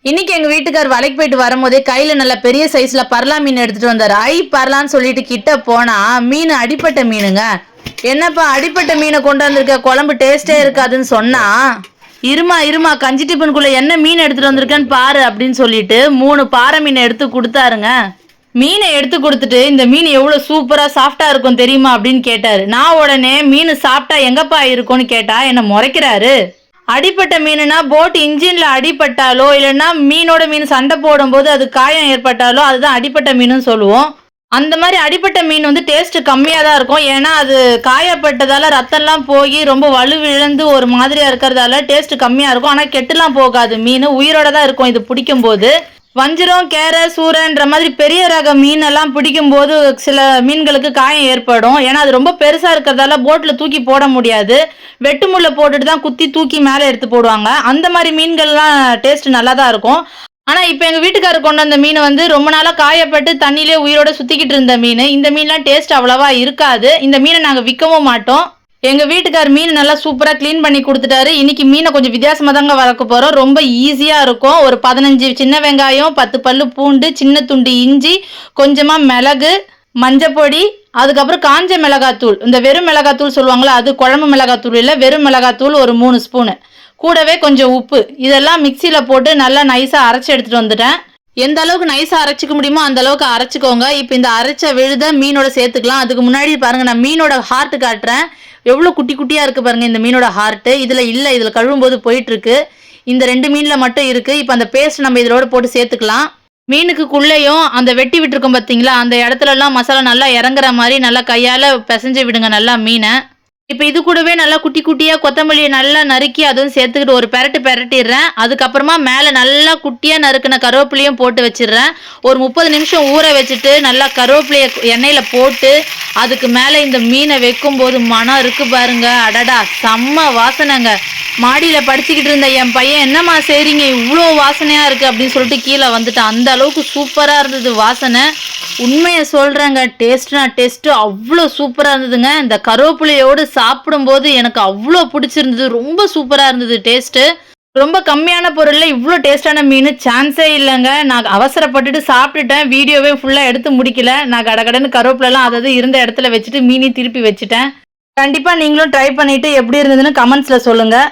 இன்னைக்கு எங்க வீட்டுக்கார் வேலைக்கு போயிட்டு வரும்போதே கையில நல்ல பெரிய சைஸ்ல பரலா மீன் எடுத்துட்டு வந்தாரு. பரலான்னு சொல்லிட்டு கிட்ட போனா மீன் அடிப்பட்ட மீனுங்க. என்னப்பா அடிப்பட்ட மீனை கொண்டு வந்திருக்க, குழம்பு டேஸ்டே இருக்காதுன்னு சொன்னா, இருமா கஞ்சி டிஃபனுக்குள்ள என்ன மீன் எடுத்துட்டு வந்திருக்கேன்னு பாரு அப்படின்னு சொல்லிட்டு 3 பாறை மீனை எடுத்து கொடுத்தாருங்க. மீனை எடுத்து கொடுத்துட்டு இந்த மீன் எவ்வளவு சூப்பரா சாஃப்டா இருக்கும் தெரியுமா அப்படின்னு கேட்டாரு. நான் உடனே மீன் சாப்பிட்டா எங்கப்பா இருக்கும்னு கேட்டா என்ன முறைக்கிறாரு. அடிப்பட்ட மீனுனா போட் இன்ஜின்ல அடிப்பட்டாலோ இல்லைன்னா மீனோட மீன் சண்டை போடும் போது அது காயம் ஏற்பட்டாலோ அதுதான் அடிப்பட்ட மீன் சொல்லுவோம். அந்த மாதிரி அடிப்பட்ட மீன் வந்து டேஸ்ட் கம்மியாக தான் இருக்கும். ஏன்னா அது காயப்பட்டதால ரத்தம்லாம் போய் ரொம்ப வலுவிழந்து ஒரு மாதிரியா இருக்கிறதால டேஸ்ட் கம்மியாக இருக்கும். ஆனால் கெட்டுலாம் போகாது, மீன் உயிரோட தான் இருக்கும் இது பிடிக்கும் போது. வஞ்சிரம், கேரை, சூரன்ற மாதிரி பெரிய ரக மீன் எல்லாம் பிடிக்கும் போது சில மீன்களுக்கு காயம் ஏற்படும். ஏன்னா அது ரொம்ப பெருசா இருக்கிறதால போட்ல தூக்கி போட முடியாது. வெட்டு முள்ள போட்டுட்டு தான் குத்தி தூக்கி மேலே எடுத்து போடுவாங்க. அந்த மாதிரி மீன்கள்லாம் டேஸ்ட் நல்லா தான் இருக்கும். ஆனா இப்ப எங்க வீட்டுக்காரர் கொண்டு வந்த மீன் வந்து ரொம்ப நாளா காயப்பட்டு தண்ணியிலே உயிரோட சுத்திக்கிட்டு இருந்த மீன். இந்த மீன்லாம் டேஸ்ட் அவ்வளவா இருக்காது. இந்த மீனை நாங்க விற்கவும் மாட்டோம். எங்க வீட்டுக்கார் மீன் நல்லா சூப்பரா கிளீன் பண்ணி கொடுத்துட்டாரு. இன்னைக்கு மீனை கொஞ்சம் வித்தியாசமா தாங்க வளர்க்க போறோம். ரொம்ப ஈஸியா இருக்கும். ஒரு 15 சின்ன வெங்காயம், 10 பல்லு பூண்டு, சின்ன துண்டு இஞ்சி, கொஞ்சமா மிளகு, மஞ்சப்பொடி, அதுக்கப்புறம் காஞ்ச மிளகாத்தூள், இந்த வெறும் மிளகாத்தூள் சொல்லுவாங்களா, அது குழம்பு மிளகாத்தூள் இல்லை, வெறும் மிளகாத்தூள் ஒரு 3 ஸ்பூனு, கூடவே கொஞ்சம் உப்பு, இதெல்லாம் மிக்சியில் போட்டு நல்லா நைஸாக அரைச்சி எடுத்துகிட்டு வந்துட்டேன். எந்த அளவுக்கு நைஸாக அரைச்சிக்க முடியுமோ அந்த அளவுக்கு அரைச்சிக்கோங்க. இப்போ இந்த அரைச்ச விழுத மீனோட சேர்த்துக்கலாம். அதுக்கு முன்னாடி பாருங்கள், நான் மீனோட ஹார்ட் காட்டுறேன். எவ்வளோ குட்டி குட்டியாக இருக்குது பாருங்கள் இந்த மீனோட ஹார்ட்டு. இதில் இல்லை, இதில் கழுவும் போது போயிட்டுருக்கு. இந்த 2 மீனில் மட்டும் இருக்குது. இப்போ அந்த பேஸ்ட் நம்ம இதோட போட்டு சேர்த்துக்கலாம். மீனுக்குள்ளேயும் அந்த வெட்டி விட்டுருக்கோம் பார்த்தீங்களா, அந்த இடத்துலலாம் மசாலா நல்லா இறங்குற மாதிரி நல்லா கையால் பிசைஞ்சு விடுங்க நல்லா மீனை. இப்போ இது கூடவே நல்லா குட்டி குட்டியாக கொத்தமல்லியை நல்லா நறுக்கி அதுவும் சேர்த்துக்கிட்டு ஒரு பெரட்டிடுறேன். அதுக்கப்புறமா மேலே நல்லா குட்டியாக நறுக்கின கருவேப்பிலையும் போட்டு வச்சிடுறேன். ஒரு 30 நிமிஷம் ஊற வச்சுட்டு நல்லா கருவேப்பிலையை எண்ணெயில் போட்டு அதுக்கு மேலே இந்த மீனை வைக்கும்போது மனம் இருக்கு பாருங்க, அடடா செம்ம வாசனைங்க. மாடியில் படிச்சுக்கிட்டு இருந்த என் பையன், என்னம்மா செய்றீங்க இவ்வளோ வாசனையாக இருக்குது அப்படின்னு சொல்லிட்டு கீழே வந்துட்டான். அந்த அளவுக்கு சூப்பராக இருந்தது வாசனை. உண்மையை சொல்கிறேங்க, டேஸ்ட்டு அவ்வளோ சூப்பராக இருந்ததுங்க. இந்த கருவேப்பிலையோடு சாப்பிடும்போது எனக்கு அவ்வளோ பிடிச்சிருந்தது. ரொம்ப சூப்பராக இருந்தது டேஸ்ட்டு. ரொம்ப கம்மியான பொருளில் இவ்வளோ டேஸ்டான மீன் சான்ஸே இல்லைங்க. நான் அவசரப்பட்டுட்டு சாப்பிட்டுட்டேன். வீடியோவே ஃபுல்லாக எடுத்து முடிக்கல. நான் கடகடன்னு கருவேப்பிலெல்லாம் அதாவது இருந்த இடத்துல வச்சுட்டு மீனையும் திருப்பி வச்சுட்டேன். கண்டிப்பாக நீங்களும் ட்ரை பண்ணிவிட்டு எப்படி இருந்ததுன்னு கமெண்ட்ஸில் சொல்லுங்கள்.